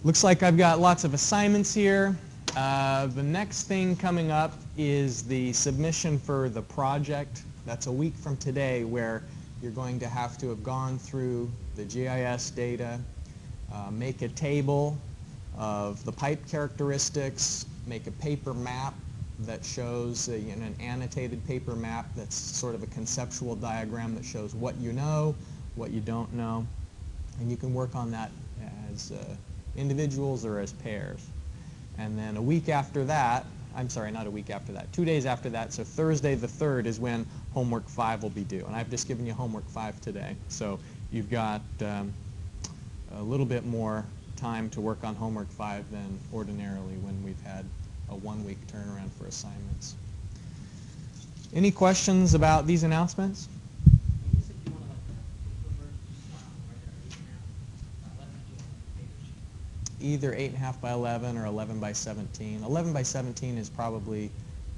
Looks like I've got lots of assignments here. The next thing coming up is the submission for the project. That's a week from today, where you're going to have gone through the GIS data, make a table of the pipe characteristics, make a paper map that shows an annotated paper map that's sort of a conceptual diagram that shows what you know, what you don't know, and you can work on that as individuals or as pairs. And then a week after that, I'm sorry, not a week after that, 2 days after that, so Thursday the 3rd is when homework 5 will be due. And I've just given you homework 5 today, so you've got a little bit more time to work on homework 5 than ordinarily when we've had a 1-week turnaround for assignments. Any questions about these announcements? Either 8.5 by 11 or 11 by 17. 11 by 17 is probably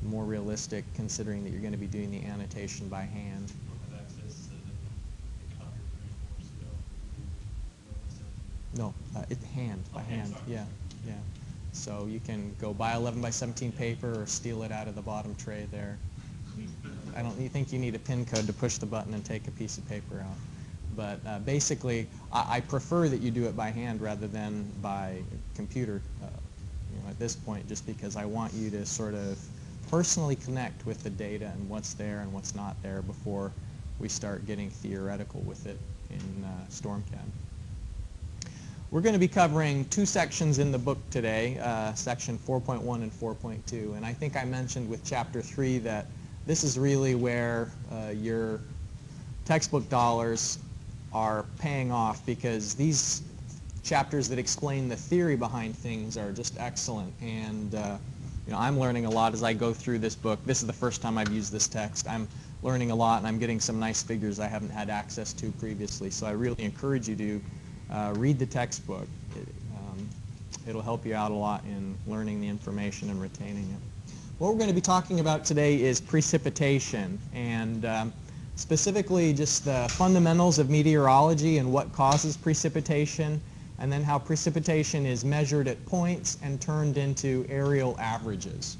more realistic, considering that you're going to be doing the annotation by hand. No, it's hand, by hand, yeah. So you can go buy 11 by 17 paper or steal it out of the bottom tray there. I don't think you need a PIN code to push the button and take a piece of paper out. But basically, I prefer that you do it by hand rather than by computer at this point, just because I want you to sort of personally connect with the data and what's there and what's not there before we start getting theoretical with it in StormCAD. We're going to be covering 2 sections in the book today, section 4.1 and 4.2. And I think I mentioned with chapter 3 that this is really where your textbook dollars are paying off, because these chapters that explain the theory behind things are just excellent. And I'm learning a lot as I go through this book. This is the first time I've used this text. I'm learning a lot, and I'm getting some nice figures I haven't had access to previously. So I really encourage you to read the textbook. It'll help you out a lot in learning the information and retaining it. What we're going to be talking about today is precipitation, and specifically just the fundamentals of meteorology and what causes precipitation, and then how precipitation is measured at points and turned into aerial averages.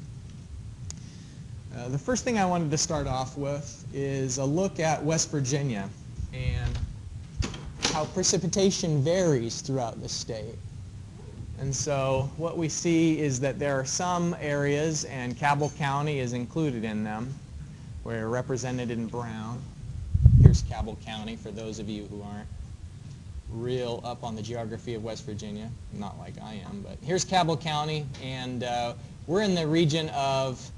The first thing I wanted to start off with is a look at West Virginia and how precipitation varies throughout the state. And so what we see is that there are some areas, and Cabell County is included in them, where represented in brown. Here's Cabell County for those of you who aren't real up on the geography of West Virginia. Not like I am, but here's Cabell County, and we're in the region of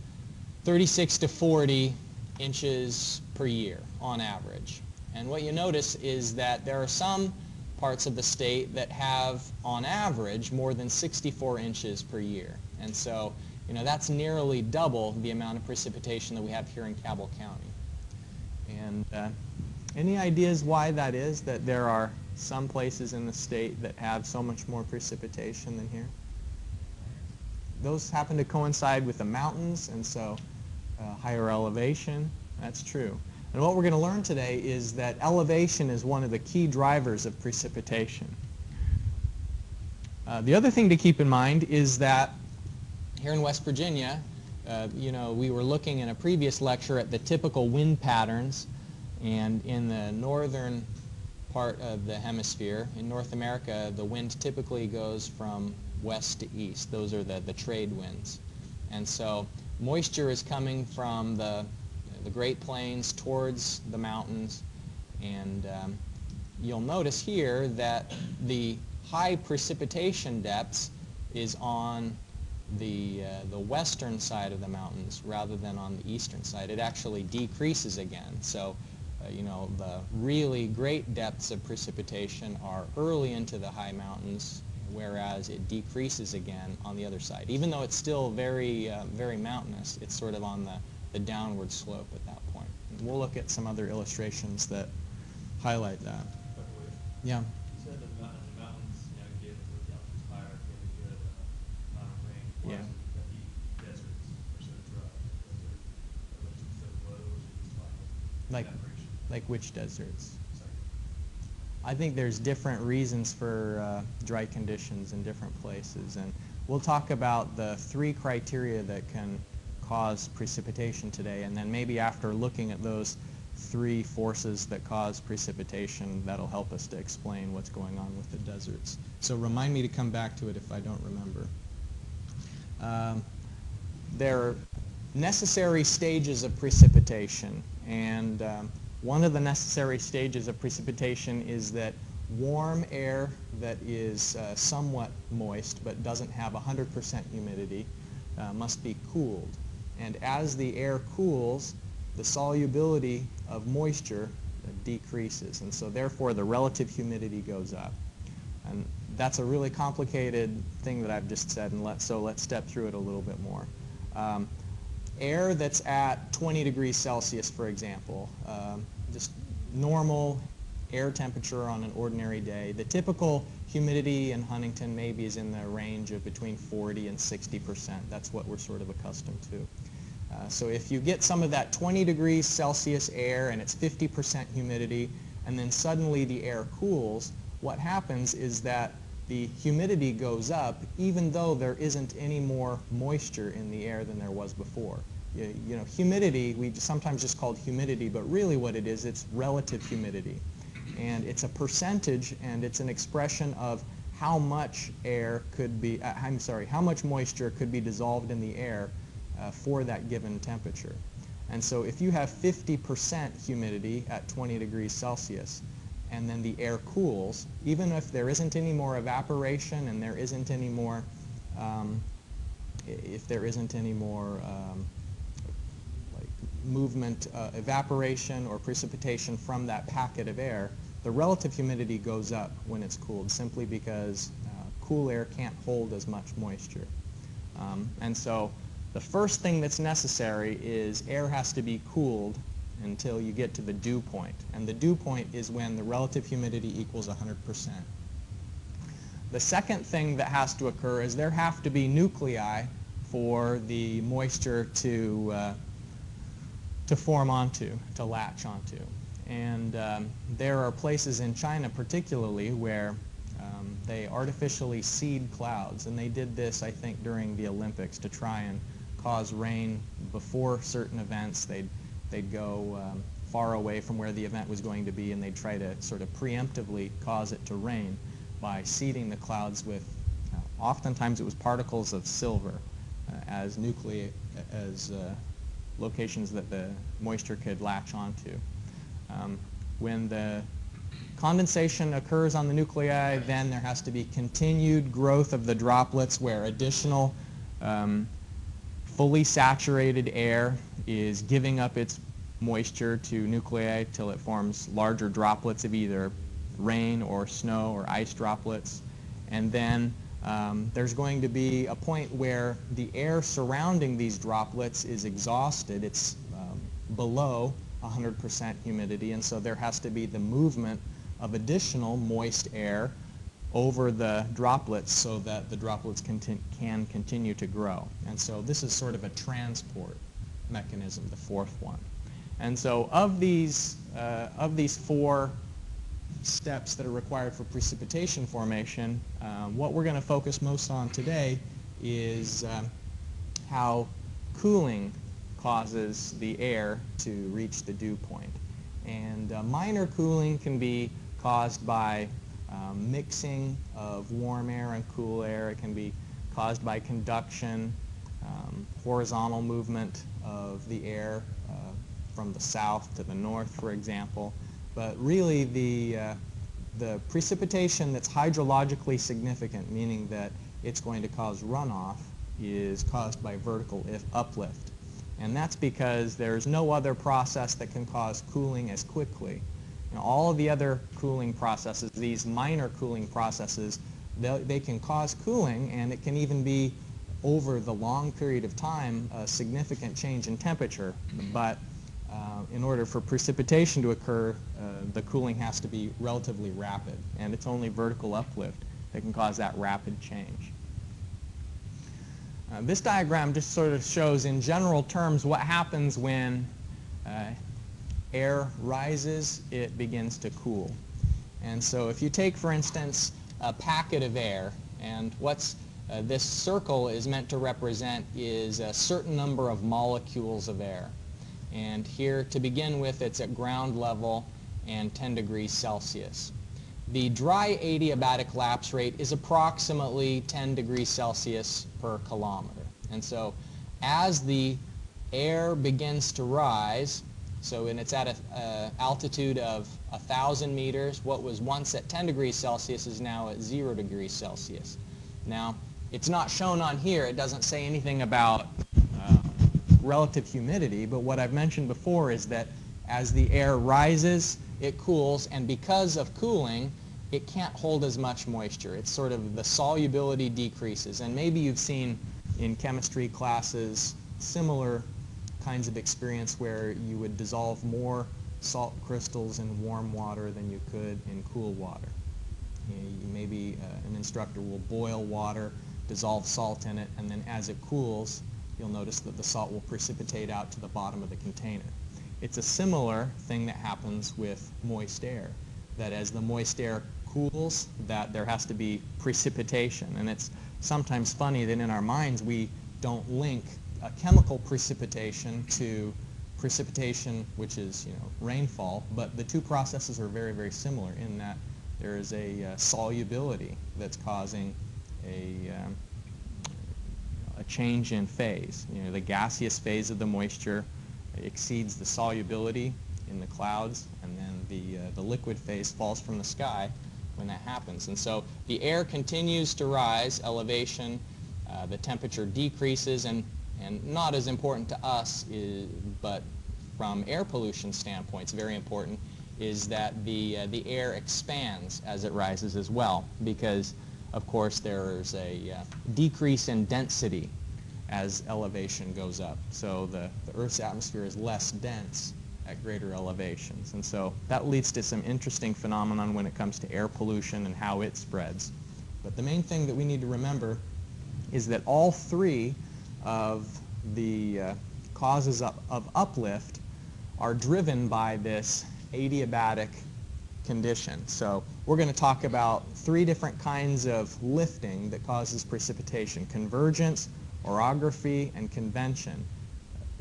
36 to 40 inches per year on average. And what you notice is that there are some parts of the state that have, on average, more than 64 inches per year. And so, that's nearly double the amount of precipitation that we have here in Cabell County. And any ideas why that is, that there are some places in the state that have so much more precipitation than here? Those happen to coincide with the mountains, and so higher elevation. That's true. And what we're going to learn today is that elevation is one of the key drivers of precipitation. The other thing to keep in mind is that here in West Virginia, we were looking in a previous lecture at the typical wind patterns, and in the northern part of the hemisphere, in North America, the wind typically goes from west to east. Those are the trade winds. And so moisture is coming from the Great Plains towards the mountains, and you'll notice here that the high precipitation depths is on the western side of the mountains rather than on the eastern side. It actually decreases again. So the really great depths of precipitation are early into the high mountains, whereas it decreases again on the other side. Even though it's still very mountainous, it's sort of on the downward slope at that point. And we'll look at some other illustrations that highlight that. Yeah. You said the mountains, get the altitude higher, get the amount of rain. Yeah. The deserts are so dry. Deserts are so low, Like which deserts? I think there's different reasons for dry conditions in different places, and we'll talk about the 3 criteria that can cause precipitation today, and then maybe after looking at those 3 forces that cause precipitation, that'll help us to explain what's going on with the deserts. So remind me to come back to it if I don't remember. There are necessary stages of precipitation, and one of the necessary stages of precipitation is that warm air that is somewhat moist but doesn't have 100% humidity must be cooled. And as the air cools, the solubility of moisture decreases, and so therefore the relative humidity goes up. And that's a really complicated thing that I've just said, and so let's step through it a little bit more. Air that's at 20 degrees Celsius, for example, just normal air temperature on an ordinary day, the typical humidity in Huntington maybe is in the range of between 40 and 60%. That's what we're sort of accustomed to. So if you get some of that 20 degrees Celsius air and it's 50% humidity, and then suddenly the air cools, what happens is that the humidity goes up even though there isn't any more moisture in the air than there was before. You know, humidity, we sometimes just call it humidity, but really what it is, it's relative humidity. And it's a percentage, and it's an expression of how much air could be, how much moisture could be dissolved in the air for that given temperature. And so if you have 50% humidity at 20 degrees Celsius, and then the air cools, even if there isn't any more evaporation and there isn't any more, like movement, evaporation or precipitation from that packet of air, the relative humidity goes up when it's cooled, simply because cool air can't hold as much moisture. And so the first thing that's necessary is air has to be cooled until you get to the dew point. And the dew point is when the relative humidity equals 100%. The second thing that has to occur is there have to be nuclei for the moisture to form onto, to latch onto. And there are places in China particularly where they artificially seed clouds, and they did this, I think, during the Olympics to try and cause rain before certain events. They'd go far away from where the event was going to be, and they'd try to sort of preemptively cause it to rain by seeding the clouds with, oftentimes it was particles of silver as locations that the moisture could latch onto. When the condensation occurs on the nuclei, then there has to be continued growth of the droplets where additional fully saturated air is giving up its moisture to nuclei till it forms larger droplets of either rain or snow or ice droplets. And then there's going to be a point where the air surrounding these droplets is exhausted. It's below 100% humidity, and so there has to be the movement of additional moist air over the droplets so that the droplets can continue to grow. And so this is sort of a transport mechanism, the fourth one. And so of these 4 steps that are required for precipitation formation, what we're going to focus most on today is how cooling causes the air to reach the dew point. And minor cooling can be caused by mixing of warm air and cool air. It can be caused by conduction, horizontal movement of the air from the south to the north, for example. But really the precipitation that's hydrologically significant, meaning that it's going to cause runoff, is caused by vertical uplift. And that's because there's no other process that can cause cooling as quickly. You know, all of the other cooling processes, these minor cooling processes, they can cause cooling, and it can even be over the long period of time a significant change in temperature. But in order for precipitation to occur, the cooling has to be relatively rapid, and it's only vertical uplift that can cause that rapid change. This diagram just sort of shows in general terms what happens when air rises, it begins to cool. And so if you take, for instance, a packet of air, and what's this circle is meant to represent is a certain number of molecules of air. And here, to begin with, it's at ground level and 10 degrees Celsius. The dry adiabatic lapse rate is approximately 10 degrees Celsius per kilometer. And so as the air begins to rise, so when it's at an altitude of 1,000 meters, what was once at 10 degrees Celsius is now at 0 degrees Celsius. Now, it's not shown on here. It doesn't say anything about relative humidity, but what I've mentioned before is that as the air rises, it cools, and because of cooling, it can't hold as much moisture. It's sort of the solubility decreases, and maybe you've seen in chemistry classes similar kinds of experience where you would dissolve more salt crystals in warm water than you could in cool water. Maybe an instructor will boil water, dissolve salt in it, and then as it cools, you'll notice that the salt will precipitate out to the bottom of the container. It's a similar thing that happens with moist air, that as the moist air cools, that there has to be precipitation. And it's sometimes funny that in our minds we don't link chemical precipitation to precipitation, which is rainfall, but the two processes are very, very similar in that there is a solubility that's causing a change in phase. The gaseous phase of the moisture exceeds the solubility in the clouds, and then the liquid phase falls from the sky when that happens. And so the air continues to rise, elevation, the temperature decreases, and not as important to us, but from air pollution standpoint, it's very important, is that the air expands as it rises as well, because of course there's a decrease in density as elevation goes up. So the Earth's atmosphere is less dense at greater elevations. And so that leads to some interesting phenomenon when it comes to air pollution and how it spreads. But the main thing that we need to remember is that all three of the causes of uplift are driven by this adiabatic condition. So we're going to talk about three different kinds of lifting that causes precipitation: convergence, orography, and convection.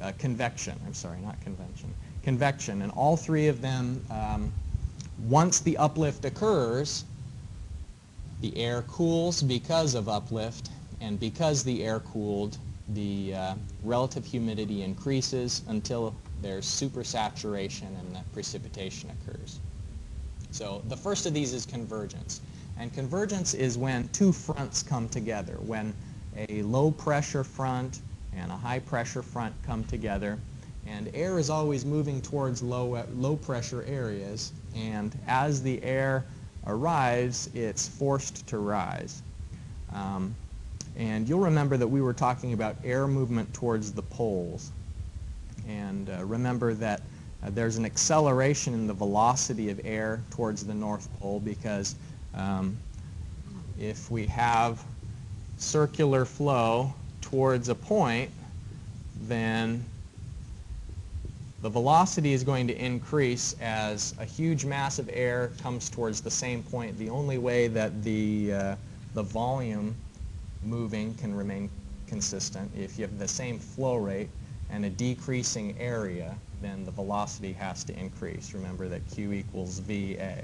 I'm sorry, not convention. Convection. And all three of them, once the uplift occurs, the air cools because of uplift, and because the air cooled, the relative humidity increases until there's supersaturation and the precipitation occurs. So the first of these is convergence. And convergence is when two fronts come together, when a low pressure front and a high pressure front come together, and air is always moving towards low pressure areas, and as the air arrives, it's forced to rise. And you'll remember that we were talking about air movement towards the poles. And remember that there's an acceleration in the velocity of air towards the North Pole, because if we have circular flow towards a point, then the velocity is going to increase as a huge mass of air comes towards the same point. The only way that the volume moving can remain consistent, if you have the same flow rate and a decreasing area, then the velocity has to increase. Remember that Q equals VA.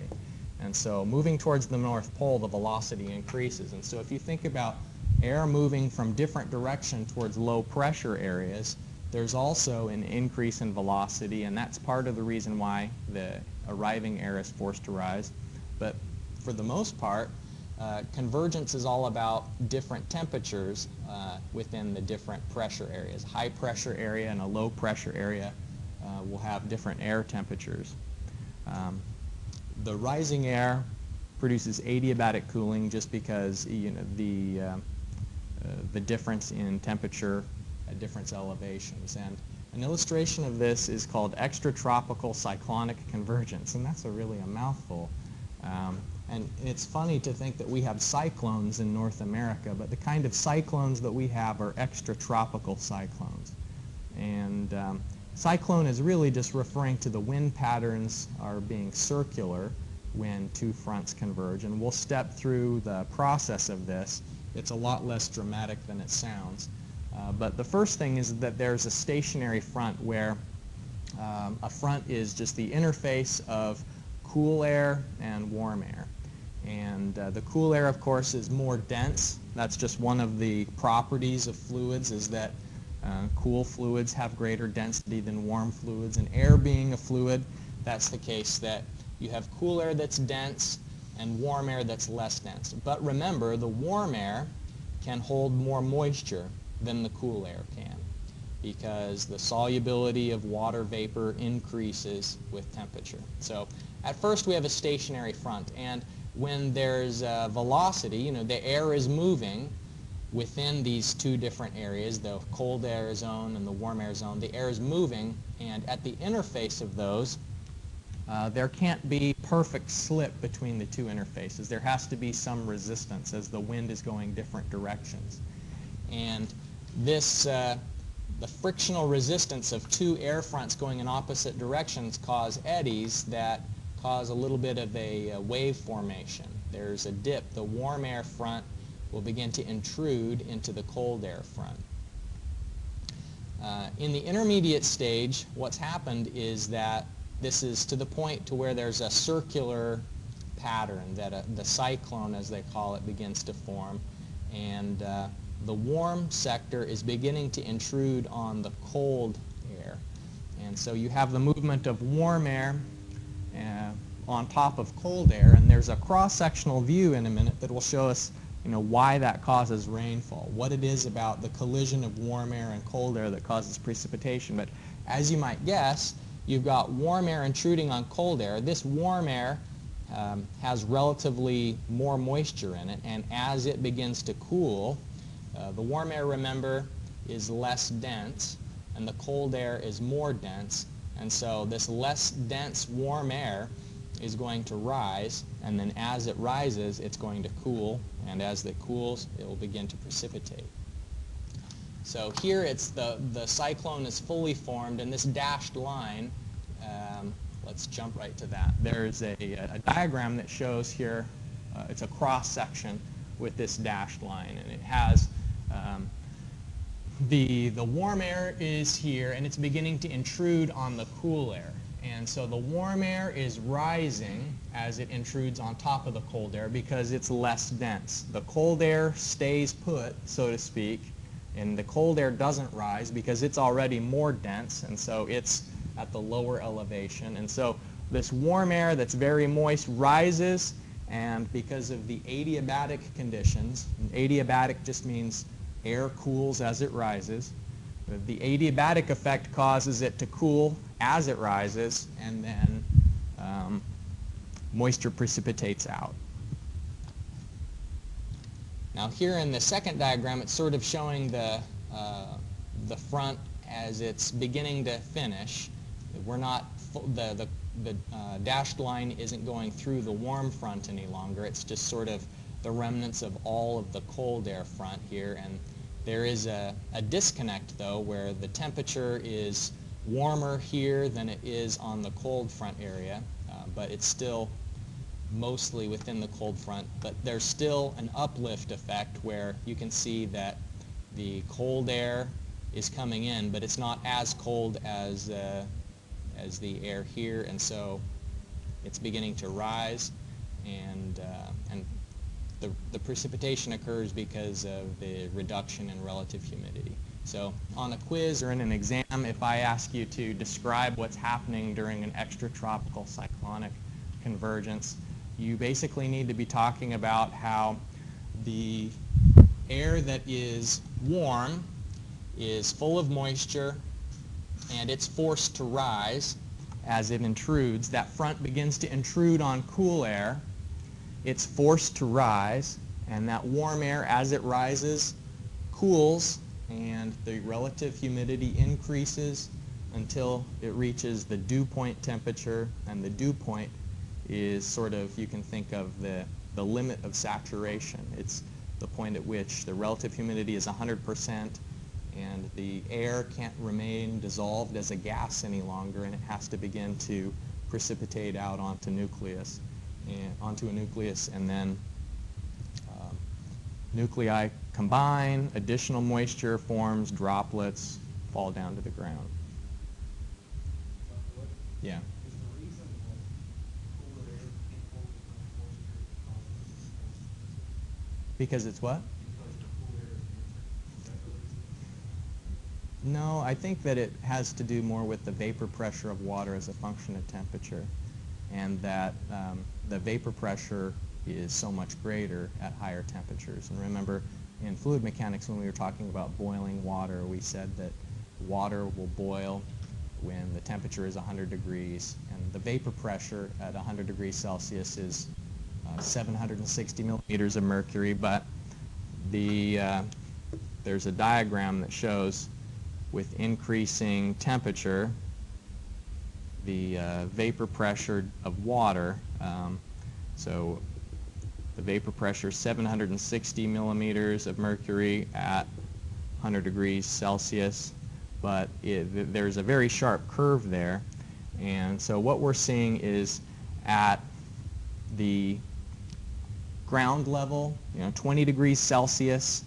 And so moving towards the North Pole, the velocity increases. And so if you think about air moving from different direction towards low pressure areas, there's also an increase in velocity, and that's part of the reason why the arriving air is forced to rise. But for the most part, convergence is all about different temperatures within the different pressure areas. High pressure area and a low pressure area will have different air temperatures. The rising air produces adiabatic cooling just because the difference in temperature at different elevations. And an illustration of this is called extratropical cyclonic convergence, and that's really a mouthful. And it's funny to think that we have cyclones in North America, but the kind of cyclones that we have are extratropical cyclones. And cyclone is really just referring to the wind patterns are being circular, when two fronts converge. And we'll step through the process of this. It's a lot less dramatic than it sounds. But the first thing is that there's a stationary front where a front is just the interface of cool air and warm air. And the cool air, of course, is more dense. That's just one of the properties of fluids, is that cool fluids have greater density than warm fluids. And air being a fluid, that's the case that you have cool air that's dense and warm air that's less dense. But remember, the warm air can hold more moisture than the cool air can, because the solubility of water vapor increases with temperature. So at first we have a stationary front, and when there's velocity, the air is moving within these two different areas, the cold air zone and the warm air zone. The air is moving, and at the interface of those, there can't be perfect slip between the two interfaces. There has to be some resistance as the wind is going different directions. And this, the frictional resistance of two air fronts going in opposite directions cause eddies that cause a little bit of a wave formation. There's a dip. The warm air front will begin to intrude into the cold air front. In the intermediate stage, what's happened is that this is to the point to where there's a circular pattern that the cyclone, as they call it, begins to form, and the warm sector is beginning to intrude on the cold air. And so you have the movement of warm air on top of cold air, and there's a cross-sectional view in a minute that will show us why that causes rainfall, what it is about the collision of warm air and cold air that causes precipitation. But as you might guess, you've got warm air intruding on cold air. This warm air has relatively more moisture in it, and as it begins to cool, the warm air, remember, is less dense, and the cold air is more dense. And so this less dense warm air is going to rise, and then as it rises, it's going to cool, and as it cools, it will begin to precipitate. So here it's the cyclone is fully formed, and this dashed line, let's jump right to that. There's a diagram that shows here, it's a cross-section with this dashed line, and it has the warm air is here, and it's beginning to intrude on the cool air. And so the warm air is rising as it intrudes on top of the cold air because it's less dense. The cold air stays put, so to speak, and the cold air doesn't rise because it's already more dense, and so it's at the lower elevation. And so this warm air that's very moist rises, and because of the adiabatic conditions, and adiabatic just means air cools as it rises, the adiabatic effect causes it to cool as it rises, and then moisture precipitates out. Now here in the second diagram, it's sort of showing the front as it's beginning to finish. We're not, the dashed line isn't going through the warm front any longer. It's just sort of the remnants of all of the cold air front here. And there is a disconnect, though, where the temperature is warmer here than it is on the cold front area, but it's still mostly within the cold front. But there's still an uplift effect where you can see that the cold air is coming in, but it's not as cold as the air here, and so it's beginning to rise, and the precipitation occurs because of the reduction in relative humidity. So on a quiz or in an exam, if I ask you to describe what's happening during an extratropical cyclonic convergence, you basically need to be talking about how the air that is warm is full of moisture, and it's forced to rise as it intrudes. That front begins to intrude on cool air. It's forced to rise, and that warm air, as it rises, cools, and the relative humidity increases until it reaches the dew point temperature, and the dew point is sort of, you can think of the limit of saturation. It's the point at which the relative humidity is 100%, and the air can't remain dissolved as a gas any longer, and it has to begin to precipitate out onto nucleus. and onto a nucleus, and then nuclei combine, additional moisture forms, droplets fall down to the ground. Yeah. Is the reason that cooler air can't hold as much moisture causes precipitation? Because it's what? Because the cool air is denser? Is that the reason? No, I think that it has to do more with the vapor pressure of water as a function of temperature, and that the vapor pressure is so much greater at higher temperatures. And remember, in fluid mechanics, when we were talking about boiling water, we said that water will boil when the temperature is 100 degrees, and the vapor pressure at 100 degrees Celsius is 760 millimeters of mercury, but there's a diagram that shows with increasing temperature, the vapor pressure of water, so the vapor pressure is 760 millimeters of mercury at 100 degrees Celsius, but there's a very sharp curve there. And so what we're seeing is at the ground level, 20 degrees Celsius,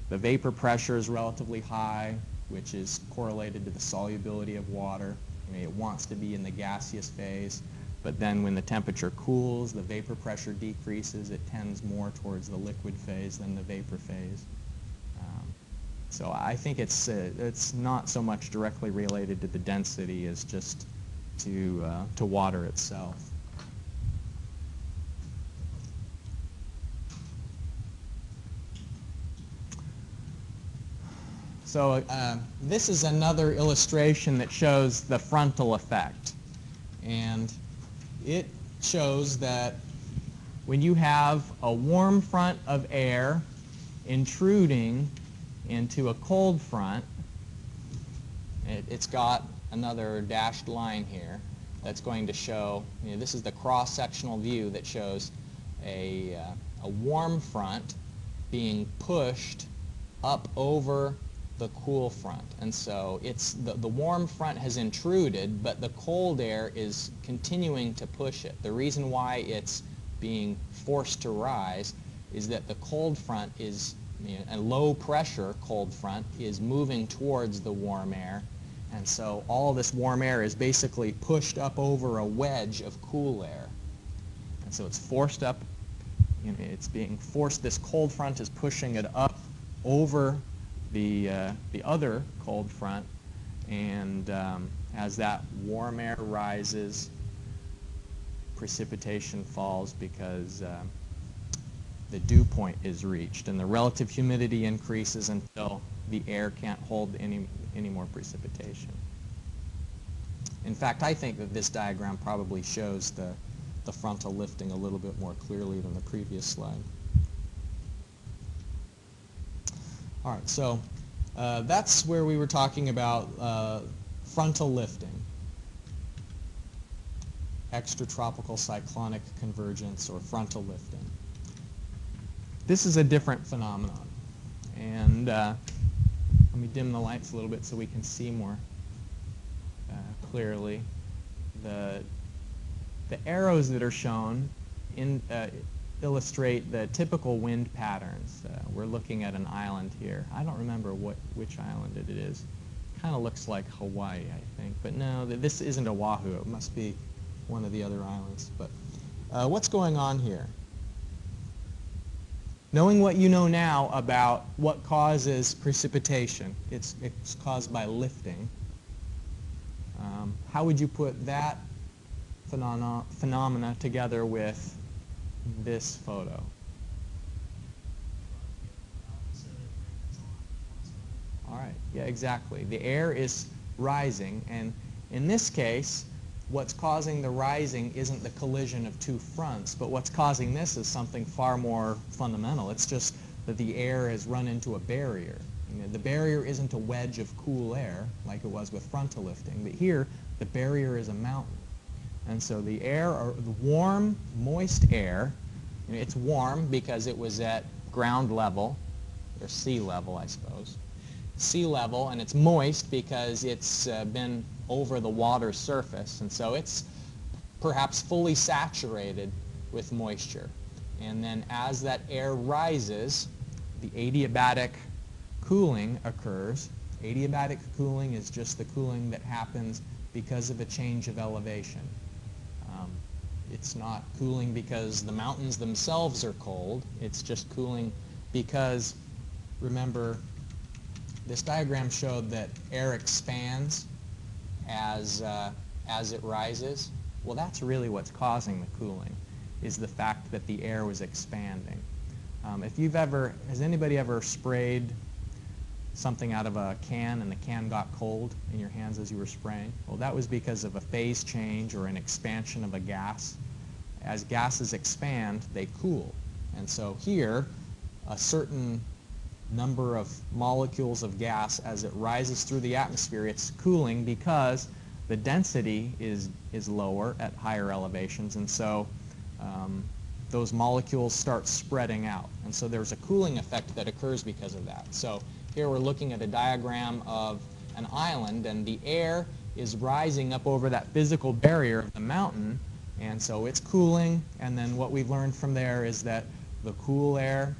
the vapor pressure is relatively high, which is correlated to the solubility of water. It wants to be in the gaseous phase. But then when the temperature cools, the vapor pressure decreases. It tends more towards the liquid phase than the vapor phase. So I think it's not so much directly related to the density as just to water itself. So this is another illustration that shows the frontal effect. And it shows that when you have a warm front of air intruding into a cold front, it's got another dashed line here that's going to show, this is the cross-sectional view that shows a warm front being pushed up over the cool front. And so it's the warm front has intruded, but the cold air is continuing to push it. The reason why it's being forced to rise is that the cold front is, a low pressure cold front is moving towards the warm air, and so all this warm air is basically pushed up over a wedge of cool air. And so it's forced up, it's being forced, this cold front is pushing it up over the other cold front, and as that warm air rises, precipitation falls because the dew point is reached, and the relative humidity increases until the air can't hold any more precipitation. In fact, I think that this diagram probably shows the frontal lifting a little bit more clearly than the previous slide. All right, so that's where we were talking about frontal lifting, extratropical cyclonic convergence, or frontal lifting. This is a different phenomenon, and let me dim the lights a little bit so we can see more clearly. The arrows that are shown illustrate the typical wind patterns. We're looking at an island here. I don't remember which island it is. Kind of looks like Hawaii, I think. But no, this isn't Oahu. It must be one of the other islands. But what's going on here? Knowing what you know now about what causes precipitation, it's caused by lifting. How would you put that phenomena together with this photo? All right, yeah, exactly. The air is rising, and in this case, what's causing the rising isn't the collision of two fronts, but what's causing this is something far more fundamental. It's just that the air has run into a barrier. The barrier isn't a wedge of cool air like it was with frontal lifting, but here the barrier is a mountain. And so the air, or the warm, moist air, it's warm because it was at ground level, or sea level, I suppose. Sea level, and it's moist because it's been over the water surface, and so it's perhaps fully saturated with moisture. And then as that air rises, the adiabatic cooling occurs. Adiabatic cooling is just the cooling that happens because of a change of elevation. It's not cooling because the mountains themselves are cold. It's just cooling because, remember, this diagram showed that air expands as it rises. Well, that's really what's causing the cooling, is the fact that the air was expanding. Has anybody ever sprayed something out of a can and the can got cold in your hands as you were spraying? Well, that was because of a phase change or an expansion of a gas. As gases expand, they cool. And so here, a certain number of molecules of gas, as it rises through the atmosphere, it's cooling because the density is lower at higher elevations, and so those molecules start spreading out. And so there's a cooling effect that occurs because of that. So here we're looking at a diagram of an island, and the air is rising up over that physical barrier of the mountain, and so it's cooling. And then what we've learned from there is that the cool air,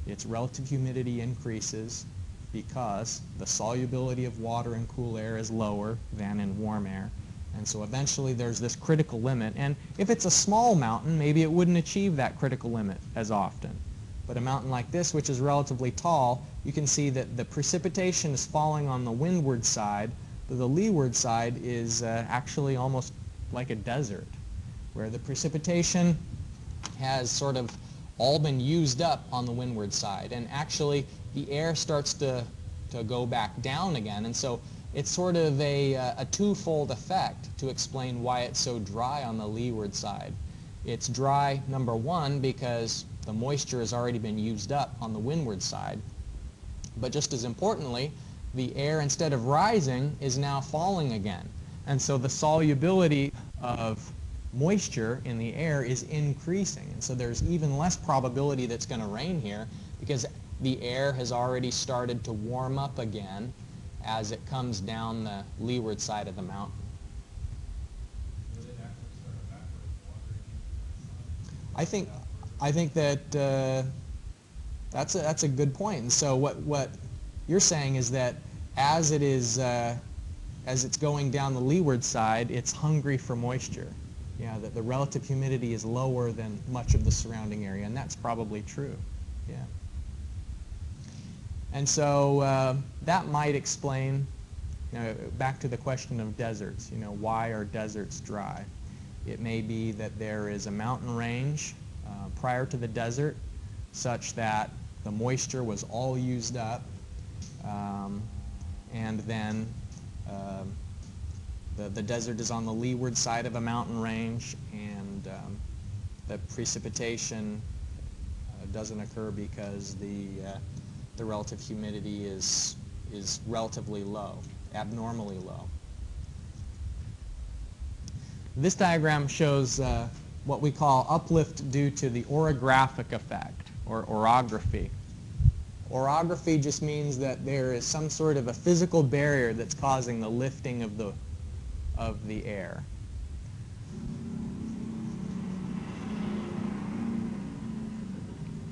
its relative humidity increases because the solubility of water in cool air is lower than in warm air. And so eventually there's this critical limit. And if it's a small mountain, maybe it wouldn't achieve that critical limit as often. But a mountain like this, which is relatively tall, you can see that the precipitation is falling on the windward side, but the leeward side is actually almost like a desert, where the precipitation has sort of all been used up on the windward side. And actually, the air starts to go back down again. And so it's sort of a twofold effect to explain why it's so dry on the leeward side. It's dry, number one, because the moisture has already been used up on the windward side. But just as importantly, the air, instead of rising, is now falling again. And so the solubility of moisture in the air is increasing. And so there's even less probability that's going to rain here because the air has already started to warm up again as it comes down the leeward side of the mountain. I think that that's a good point. And so what you're saying is that as it's going down the leeward side, it's hungry for moisture. Yeah, that the relative humidity is lower than much of the surrounding area, and that's probably true. Yeah. And so that might explain, back to the question of deserts, why are deserts dry? It may be that there is a mountain range prior to the desert such that the moisture was all used up, and then the desert is on the leeward side of a mountain range, and the precipitation doesn't occur because the relative humidity is relatively low, abnormally low. This diagram shows what we call uplift due to the orographic effect, or orography. Orography just means that there is some sort of a physical barrier that's causing the lifting of the air.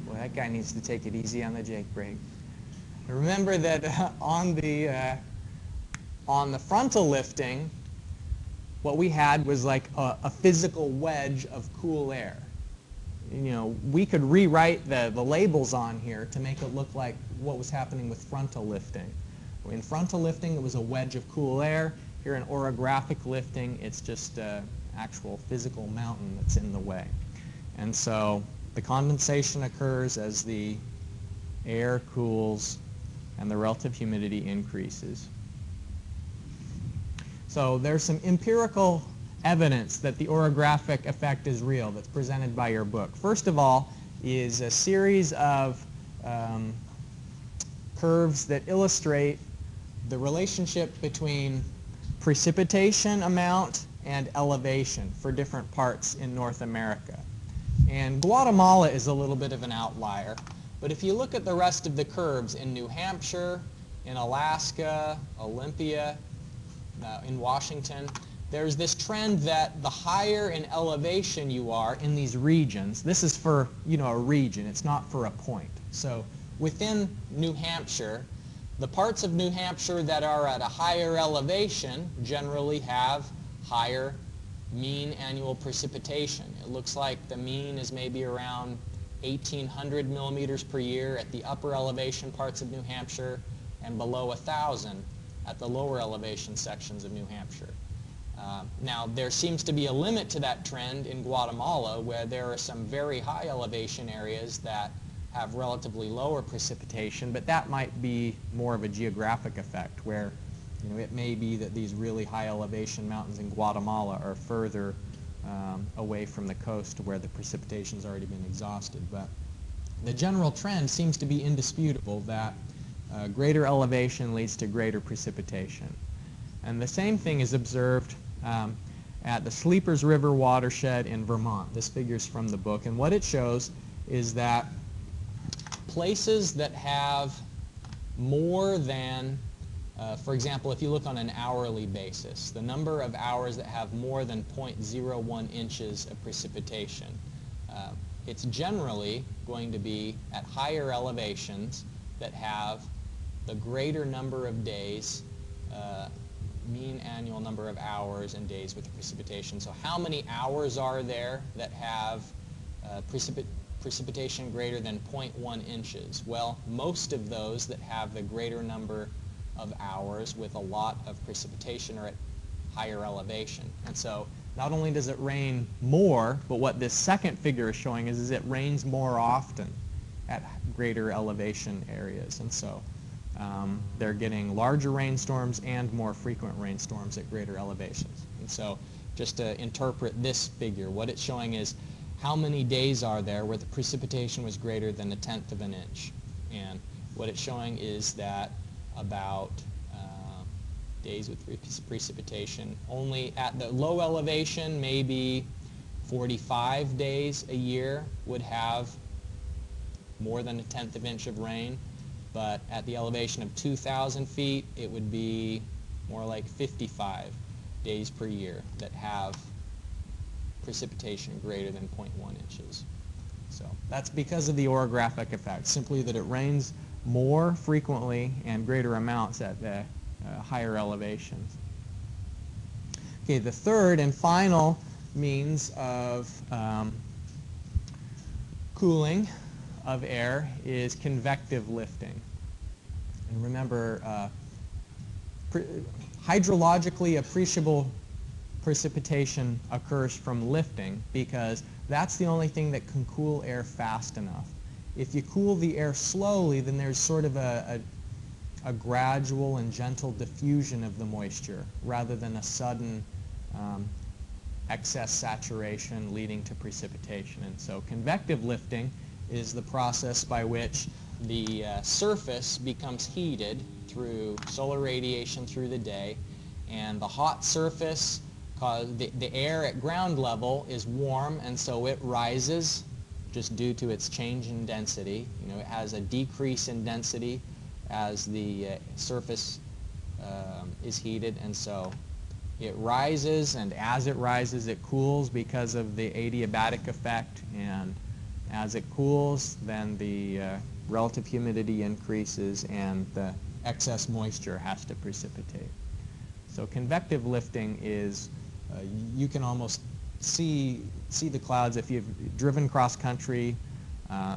Well, that guy needs to take it easy on the Jake brake. Remember that on the frontal lifting, what we had was like a physical wedge of cool air. We could rewrite the labels on here to make it look like what was happening with frontal lifting. In frontal lifting, it was a wedge of cool air. Here in orographic lifting, it's just an actual physical mountain that's in the way. And so the condensation occurs as the air cools and the relative humidity increases. So there's some empirical evidence that the orographic effect is real that's presented by your book. First of all is a series of curves that illustrate the relationship between precipitation amount and elevation for different parts in North America. And Guatemala is a little bit of an outlier, but if you look at the rest of the curves in New Hampshire, in Alaska, Olympia, in Washington, there's this trend that the higher in elevation you are in these regions, this is for, a region, it's not for a point. So within New Hampshire, the parts of New Hampshire that are at a higher elevation generally have higher mean annual precipitation. It looks like the mean is maybe around 1,800 millimeters per year at the upper elevation parts of New Hampshire and below 1,000 at the lower elevation sections of New Hampshire. Now, there seems to be a limit to that trend in Guatemala, where there are some very high elevation areas that have relatively lower precipitation, but that might be more of a geographic effect, where it may be that these really high elevation mountains in Guatemala are further away from the coast where the precipitation's already been exhausted. But the general trend seems to be indisputable, that greater elevation leads to greater precipitation. And the same thing is observed at the Sleepers River watershed in Vermont. This figure's from the book, and what it shows is that places that have more than, for example, if you look on an hourly basis, the number of hours that have more than 0.01 inches of precipitation, it's generally going to be at higher elevations that have the greater number of days, mean annual number of hours and days with precipitation. So how many hours are there that have precipitation greater than 0.1 inches? Well, most of those that have the greater number of hours with a lot of precipitation are at higher elevation. And so not only does it rain more, but what this second figure is showing is it rains more often at greater elevation areas. And so they're getting larger rainstorms and more frequent rainstorms at greater elevations. And so just to interpret this figure, what it's showing is how many days are there where the precipitation was greater than 1/10 of an inch. And what it's showing is that about days with precipitation, only at the low elevation, maybe 45 days a year would have more than 1/10 of an inch of rain. But at the elevation of 2,000 feet, it would be more like 55 days per year that have precipitation greater than 0.1 inches. So that's because of the orographic effect, simply that it rains more frequently and greater amounts at the higher elevations. Okay, the third and final means of cooling of air is convective lifting. And remember, hydrologically appreciable precipitation occurs from lifting because that's the only thing that can cool air fast enough. If you cool the air slowly, then there's sort of a gradual and gentle diffusion of the moisture rather than a sudden excess saturation leading to precipitation. And so convective lifting is the process by which the surface becomes heated through solar radiation through the day, and the hot surface, the air at ground level is warm, and so it rises just due to its change in density. It has a decrease in density as the surface is heated, and so it rises, and as it rises it cools because of the adiabatic effect, and as it cools then the relative humidity increases and the excess moisture has to precipitate. So convective lifting is, you can almost see the clouds if you've driven cross country,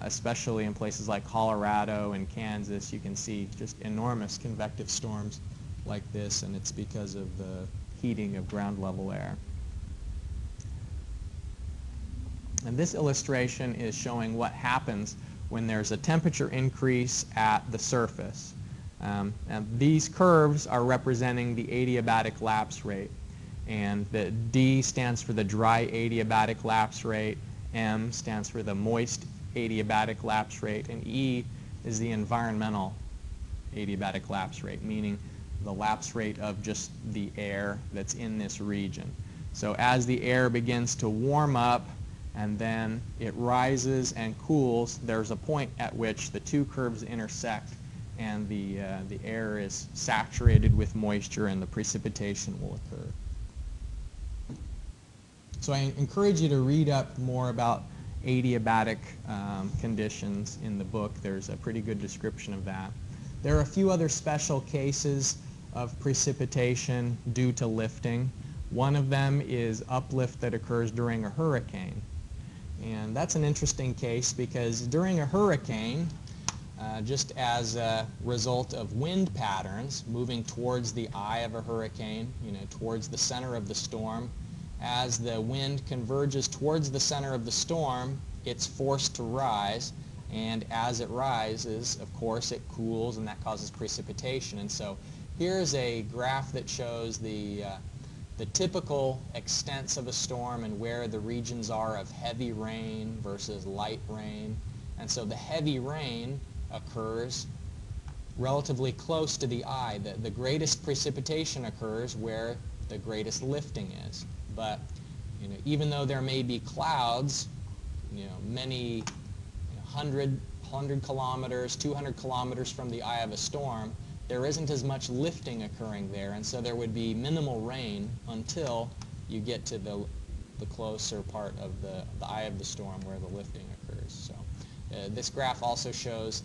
especially in places like Colorado and Kansas. You can see just enormous convective storms like this, and it's because of the heating of ground level air. And this illustration is showing what happens when there's a temperature increase at the surface. And these curves are representing the adiabatic lapse rate. And the D stands for the dry adiabatic lapse rate, M stands for the moist adiabatic lapse rate, and E is the environmental adiabatic lapse rate, meaning the lapse rate of just the air that's in this region. So as the air begins to warm up and then it rises and cools, there's a point at which the two curves intersect and the air is saturated with moisture and the precipitation will occur. So I encourage you to read up more about adiabatic conditions in the book. There's a pretty good description of that. There are a few other special cases of precipitation due to lifting. One of them is uplift that occurs during a hurricane. And that's an interesting case because during a hurricane, just as a result of wind patterns moving towards the eye of a hurricane, towards the center of the storm, as the wind converges towards the center of the storm, it's forced to rise, and as it rises, of course, it cools, and that causes precipitation. And so here's a graph that shows the typical extents of a storm and where the regions are of heavy rain versus light rain. And so the heavy rain occurs relatively close to the eye. The greatest precipitation occurs where the greatest lifting is. But even though there may be clouds, many 100 kilometers, 200 kilometers from the eye of a storm, there isn't as much lifting occurring there, and so there would be minimal rain until you get to the closer part of the eye of the storm where the lifting occurs. So this graph also shows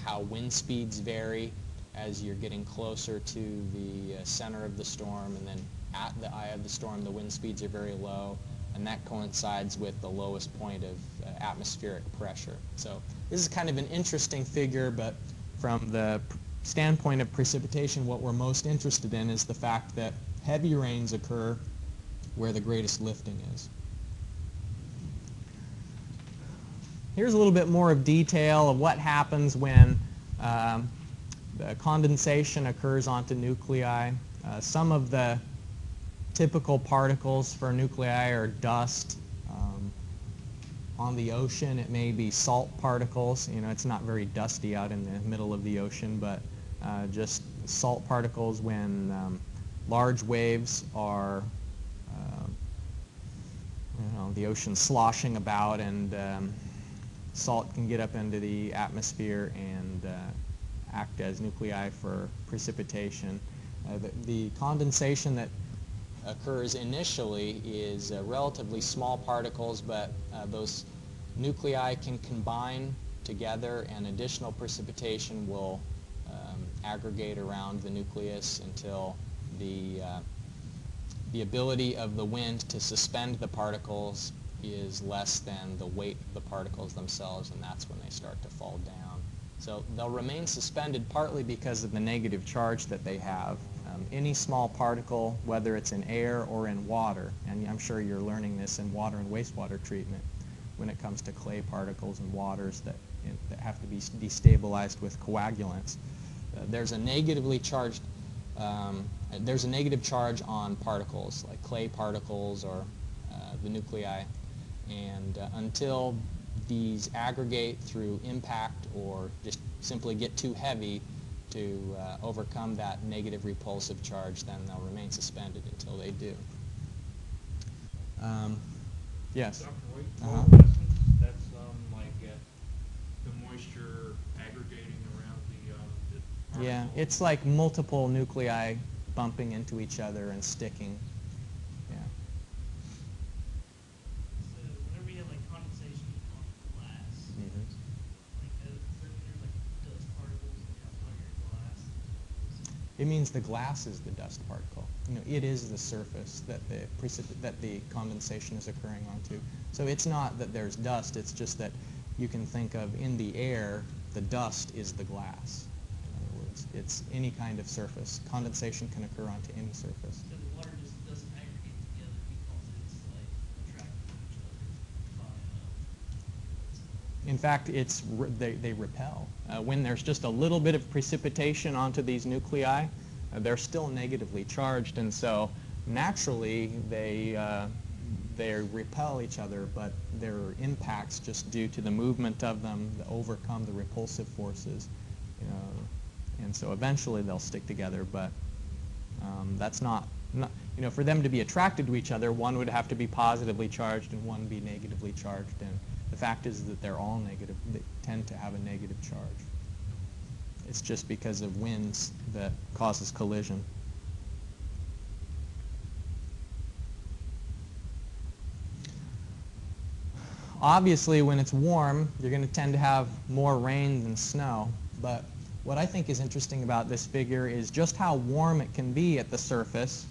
how wind speeds vary as you're getting closer to the center of the storm, and then at the eye of the storm the wind speeds are very low, and that coincides with the lowest point of atmospheric pressure. So this is kind of an interesting figure, but from the standpoint of precipitation, what we're most interested in is the fact that heavy rains occur where the greatest lifting is. Here's a little bit more of detail of what happens when the condensation occurs onto nuclei. Some of the typical particles for nuclei are dust. On the ocean, it may be salt particles. It's not very dusty out in the middle of the ocean, but just salt particles when large waves are, the ocean sloshing about, and salt can get up into the atmosphere and act as nuclei for precipitation. The condensation that occurs initially is relatively small particles, but those nuclei can combine together, and additional precipitation will aggregate around the nucleus until the ability of the wind to suspend the particles is less than the weight of the particles themselves, and that's when they start to fall down. So they'll remain suspended partly because of the negative charge that they have. Any small particle, whether it's in air or in water, and I'm sure you're learning this in water and wastewater treatment when it comes to clay particles and waters that have to be destabilized with coagulants. There's a negative charge on particles like clay particles or the nuclei, and until these aggregate through impact or just simply get too heavy to overcome that negative repulsive charge, then they'll remain suspended until they do. Yes? Dr. White, Uh-huh. that's like the moisture aggregating around the Yeah, particle. it's like multiple nuclei bumping into each other and sticking. Yeah. So whenever you have like condensation on glass, Mm-hmm. like there's like dust particles that comes on your glass. It means the glass is the dust particle. It is the surface that the condensation is occurring onto. So it's not that there's dust, it's just that you can think of in the air, the dust is the glass. In other words, it's any kind of surface. Condensation can occur onto any surface. So the water just doesn't aggregate together because it's like attracted to each other by In fact, they repel. When there's just a little bit of precipitation onto these nuclei, they're still negatively charged, and so naturally they repel each other, but their impacts, just due to the movement of them, overcome the repulsive forces, and so eventually they'll stick together. But that's not for them to be attracted to each other, one would have to be positively charged and one be negatively charged, and the fact is that they're all negative. They tend to have a negative charge. It's just because of winds that causes collision. obviously when it's warm, you're going to tend to have more rain than snow. But what I think is interesting about this figure is just how warm it can be at the surface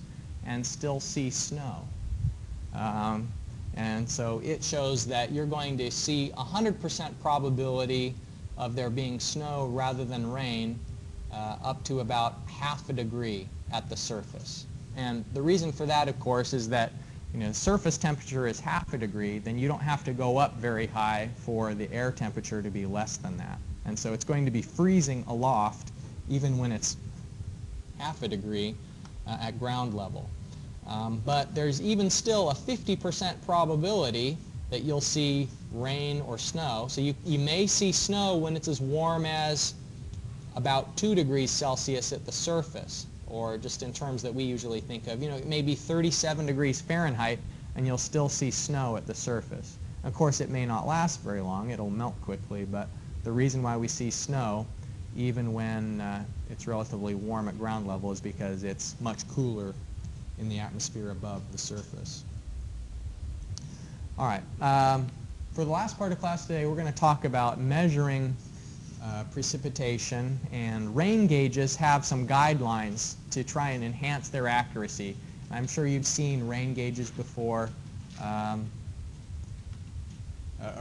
and still see snow. And so it shows that you're going to see 100% probability of there being snow rather than rain up to about ½ degree at the surface. And the reason for that, of course, is that the surface temperature is ½ degree, then you don't have to go up very high for the air temperature to be less than that. And so it's going to be freezing aloft even when it's ½ degree at ground level. But there's even still a 50% probability that you'll see rain or snow. So you may see snow when it's as warm as about 2 degrees Celsius at the surface, or just in terms that we usually think of. It may be 37 degrees Fahrenheit and you'll still see snow at the surface. Of course, it may not last very long. It'll melt quickly, but the reason why we see snow even when it's relatively warm at ground level is because it's much cooler in the atmosphere above the surface. All right. For the last part of class today, we're going to talk about measuring precipitation, and rain gauges have some guidelines to try and enhance their accuracy. I'm sure you've seen rain gauges before. A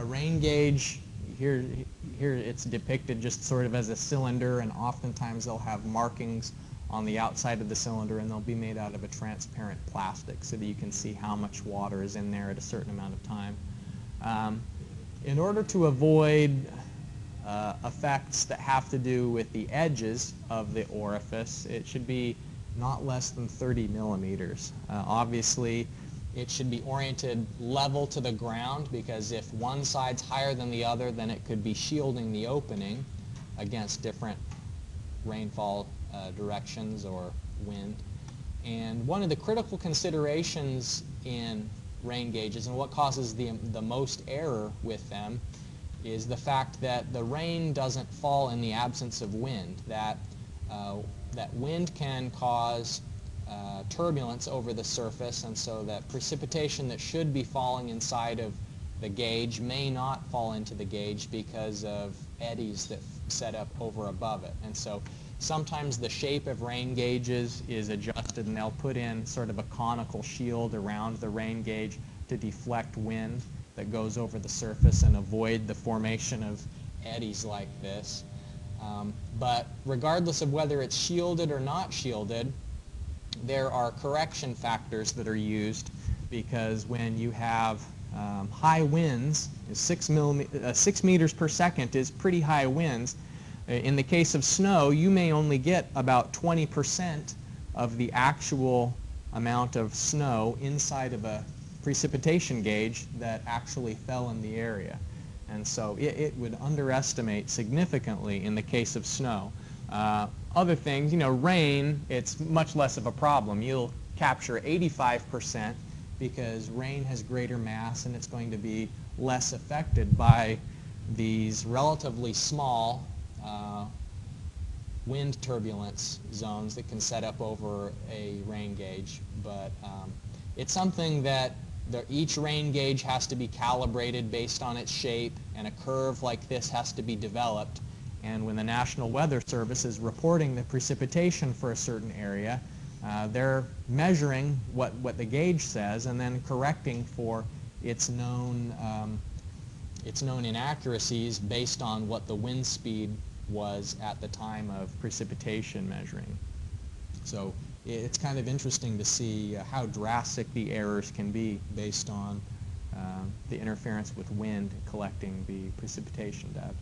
rain gauge, here it's depicted just sort of as a cylinder, and oftentimes they'll have markings on the outside of the cylinder, and they'll be made out of a transparent plastic so that you can see how much water is in there at a certain amount of time. In order to avoid effects that have to do with the edges of the orifice, it should be not less than 30 millimeters. Obviously, it should be oriented level to the ground, because if one side's higher than the other, then it could be shielding the opening against different rainfall directions or wind. And one of the critical considerations in rain gauges, and what causes the most error with them, is the fact that the rain doesn't fall in the absence of wind. That wind can cause turbulence over the surface, and so that precipitation that should be falling inside of the gauge may not fall into the gauge because of eddies that set up over above it. And so sometimes the shape of rain gauges is adjusted, and they'll put in sort of a conical shield around the rain gauge to deflect wind that goes over the surface and avoid the formation of eddies like this. But regardless of whether it's shielded or not shielded, there are correction factors that are used, because when you have high winds, 6 meters per second is pretty high winds. In the case of snow, you may only get about 20% of the actual amount of snow inside of a precipitation gauge that actually fell in the area. And so it would underestimate significantly in the case of snow. Other things, rain, it's much less of a problem. You'll capture 85% because rain has greater mass, and it's going to be less affected by these relatively small wind turbulence zones that can set up over a rain gauge. But it's something that each rain gauge has to be calibrated based on its shape, and a curve like this has to be developed. And when the National Weather Service is reporting the precipitation for a certain area, they're measuring what the gauge says and then correcting for its known inaccuracies based on what the wind speed was at the time of precipitation measuring. So it's kind of interesting to see how drastic the errors can be based on the interference with wind collecting the precipitation data.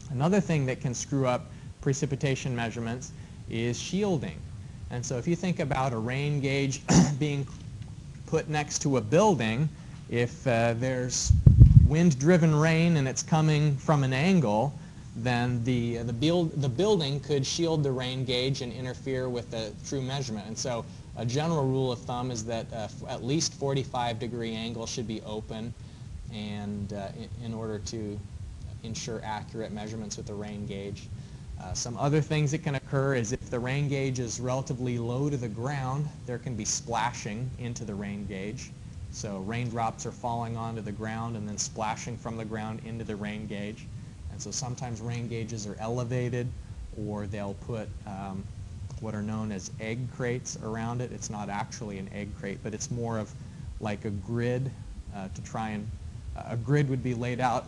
Another thing that can screw up precipitation measurements is shielding. And so if you think about a rain gauge being put next to a building, if there's wind-driven rain and it's coming from an angle, then the building could shield the rain gauge and interfere with the true measurement. And so a general rule of thumb is that at least 45-degree angle should be open, and in order to ensure accurate measurements with the rain gauge. Some other things that can occur is if the rain gauge is relatively low to the ground, there can be splashing into the rain gauge. So raindrops are falling onto the ground and then splashing from the ground into the rain gauge. And so sometimes rain gauges are elevated, or they'll put what are known as egg crates around it. It's not actually an egg crate, but it's more of like a grid to try and, a grid would be laid out,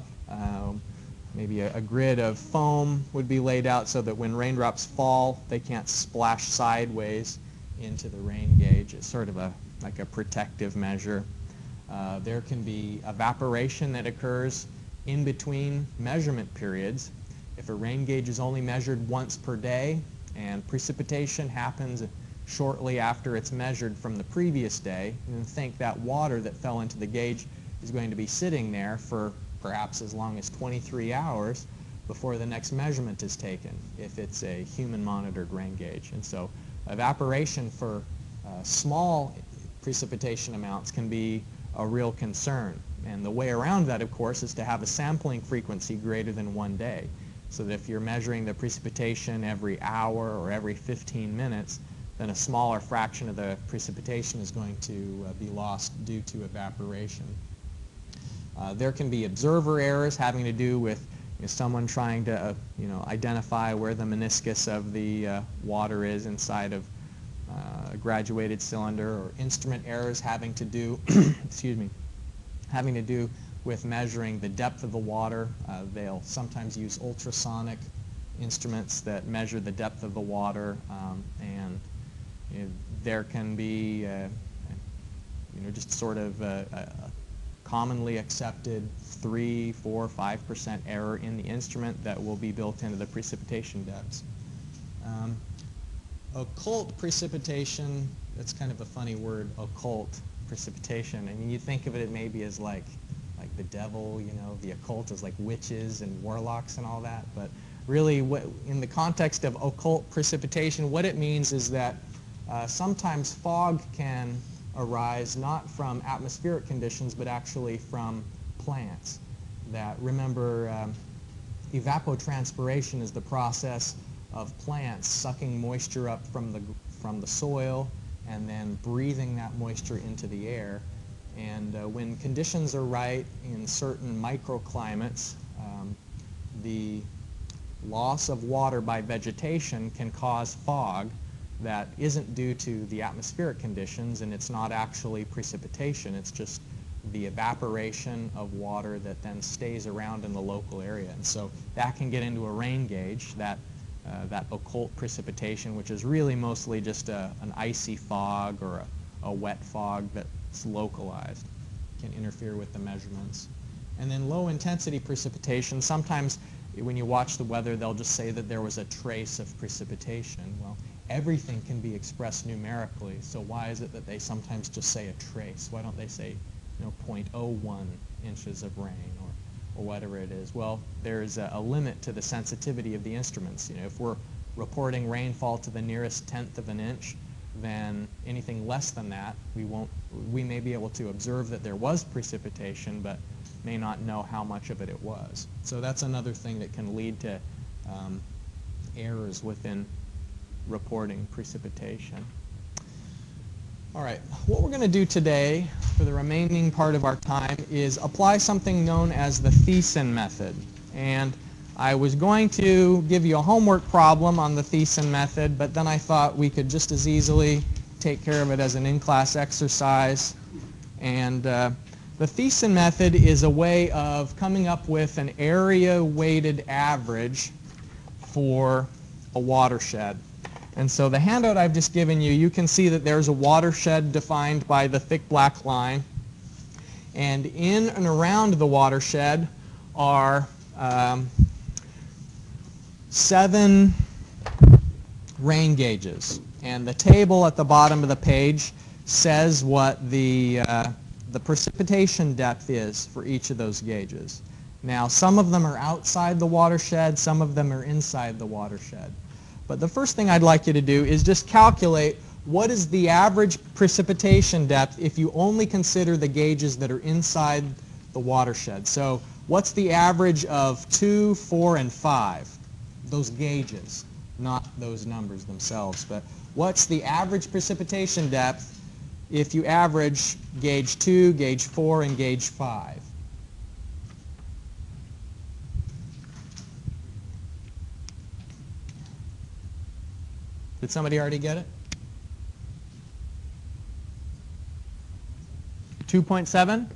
maybe a grid of foam would be laid out so that when raindrops fall, they can't splash sideways into the rain gauge. It's sort of like a protective measure. There can be evaporation that occurs in between measurement periods. If a rain gauge is only measured once per day and precipitation happens shortly after it's measured from the previous day, then think that water that fell into the gauge is going to be sitting there for perhaps as long as 23 hours before the next measurement is taken if it's a human monitored rain gauge. And so evaporation for small precipitation amounts can be a real concern. And the way around that, of course, is to have a sampling frequency greater than 1 day. So that if you're measuring the precipitation every hour or every 15 minutes, then a smaller fraction of the precipitation is going to be lost due to evaporation. There can be observer errors having to do with someone trying to identify where the meniscus of the water is inside of a graduated cylinder, or instrument errors having to do excuse me, having to do with measuring the depth of the water. They'll sometimes use ultrasonic instruments that measure the depth of the water, and there can be just sort of a commonly accepted 3, 4, 5% error in the instrument that will be built into the precipitation depths. Occult precipitation, that's kind of a funny word, occult precipitation. I mean, you think of it maybe as like the devil, the occult is like witches and warlocks and all that, but really in the context of occult precipitation, what it means is that sometimes fog can arise not from atmospheric conditions, but actually from plants. Remember, evapotranspiration is the process of plants sucking moisture up from the soil and then breathing that moisture into the air. And when conditions are right in certain microclimates, the loss of water by vegetation can cause fog that isn't due to the atmospheric conditions, and it's not actually precipitation. It's just the evaporation of water that then stays around in the local area. And so that can get into a rain gauge, that occult precipitation, which is really mostly just an icy fog or a wet fog that's localized, can interfere with the measurements. And then low intensity precipitation, sometimes when you watch the weather, they'll just say that there was a trace of precipitation. Well, everything can be expressed numerically, so why is it that they sometimes just say a trace? Why don't they say 0.01 inches of rain or whatever it is? Well, there's a limit to the sensitivity of the instruments. If we're reporting rainfall to the nearest tenth of an inch, then anything less than that, we may be able to observe that there was precipitation, but may not know how much of it was. So that's another thing that can lead to errors within reporting precipitation. All right, what we're going to do today for the remaining part of our time is apply something known as the Thiessen method. And I was going to give you a homework problem on the Thiessen method, but then I thought we could just as easily take care of it as an in-class exercise. And the Thiessen method is a way of coming up with an area-weighted average for a watershed. And so the handout I've just given you, you can see that there's a watershed defined by the thick black line. And in and around the watershed are 7 rain gauges. And the table at the bottom of the page says what the precipitation depth is for each of those gauges. Now, some of them are outside the watershed, some of them are inside the watershed. But the first thing I'd like you to do is just calculate what is the average precipitation depth if you only consider the gauges that are inside the watershed. So what's the average of 2, 4, and 5? Those gauges, not those numbers themselves. But what's the average precipitation depth if you average gauge 2, gauge 4, and gauge 5? Did somebody already get it? 2.7?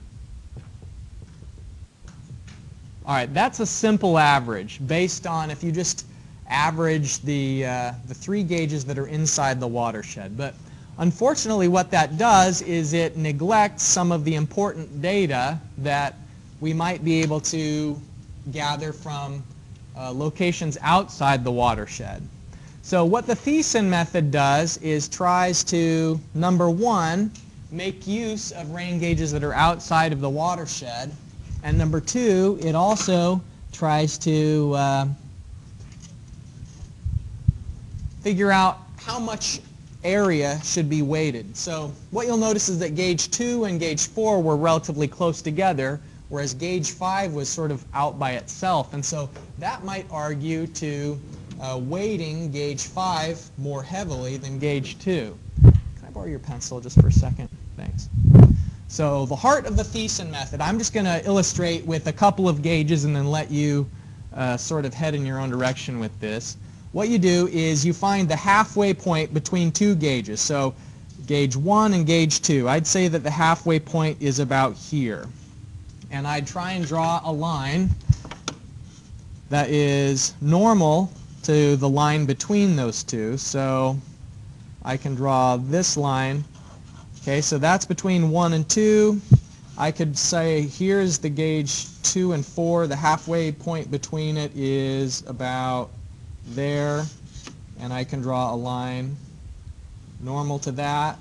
All right, that's a simple average based on if you just average the 3 gauges that are inside the watershed. But unfortunately, what that does is it neglects some of the important data that we might be able to gather from locations outside the watershed. So what the Thiessen method does is tries to, number one, make use of rain gauges that are outside of the watershed, and number two, it also tries to figure out how much area should be weighted. So what you'll notice is that gauge 2 and gauge 4 were relatively close together, whereas gauge 5 was sort of out by itself. And so that might argue to weighting gauge 5 more heavily than gauge 2. Can I borrow your pencil just for a second? Thanks. So the heart of the Thiessen method, I'm just going to illustrate with a couple of gauges and then let you sort of head in your own direction with this. What you do is you find the halfway point between 2 gauges. So gauge 1 and gauge 2. I'd say that the halfway point is about here. And I'd try and draw a line that is normal to the line between those two. So I can draw this line. Okay, so that's between 1 and 2. I could say here's the gauge 2 and 4. The halfway point between it is about there. And I can draw a line normal to that.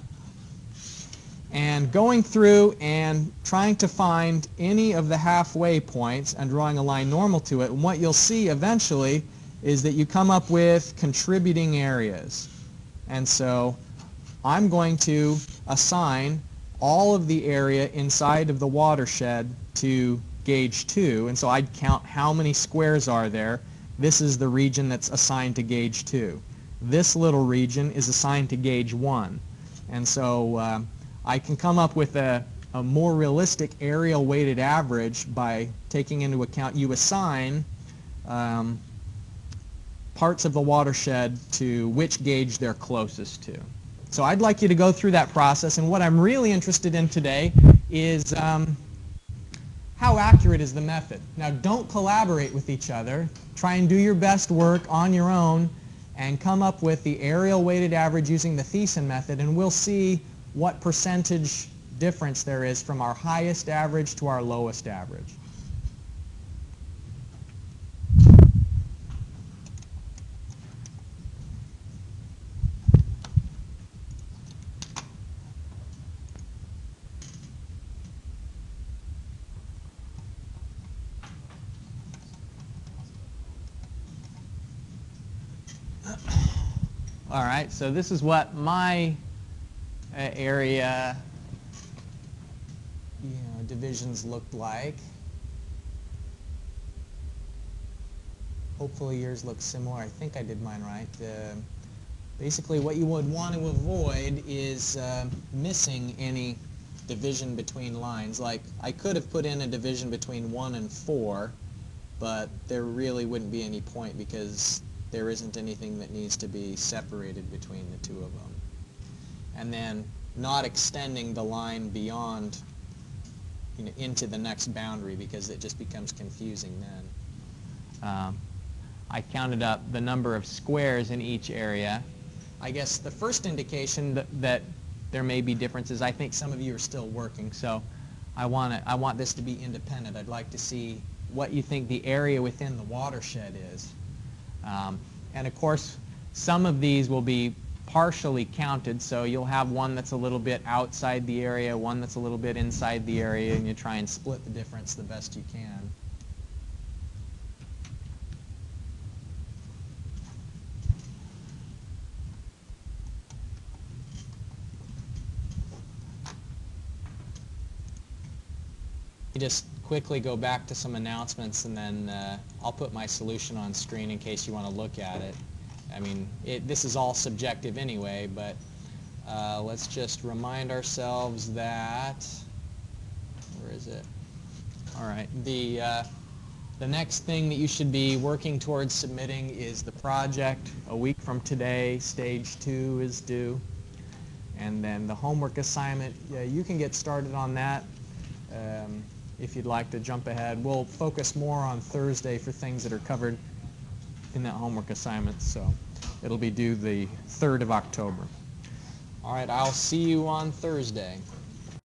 And going through and trying to find any of the halfway points and drawing a line normal to it, and what you'll see eventually is that you come up with contributing areas. And so I'm going to assign all of the area inside of the watershed to gauge 2, and so I'd count how many squares are there. This is the region that's assigned to gauge 2. This little region is assigned to gauge 1. And so I can come up with a more realistic areal weighted average by taking into account you assign parts of the watershed to which gauge they're closest to. So I'd like you to go through that process, and what I'm really interested in today is how accurate is the method. Now don't collaborate with each other. Try and do your best work on your own and come up with the areal weighted average using the Thiessen method, and we'll see what percentage difference there is from our highest average to our lowest average. All right, so this is what my area divisions looked like. Hopefully yours look similar. I think I did mine right. Basically what you would want to avoid is missing any division between lines. Like I could have put in a division between 1 and 4, but there really wouldn't be any point because there isn't anything that needs to be separated between the two of them. And then not extending the line beyond, into the next boundary because it just becomes confusing then. I counted up the number of squares in each area. I guess the first indication that there may be differences, I think some of you are still working, so I want this to be independent. I'd like to see what you think the area within the watershed is. And of course, some of these will be partially counted, so you'll have one that's a little bit outside the area, one that's a little bit inside the area, and you try and split the difference the best you can. You just quickly go back to some announcements, and then I'll put my solution on screen in case you want to look at it. I mean, this is all subjective anyway, but let's just remind ourselves that, where is it? All right, the next thing that you should be working towards submitting is the project. A week from today, stage 2 is due. And then the homework assignment, yeah, you can get started on that if you'd like to jump ahead. We'll focus more on Thursday for things that are covered in that homework assignment, so it'll be due the 3rd of October. All right, I'll see you on Thursday.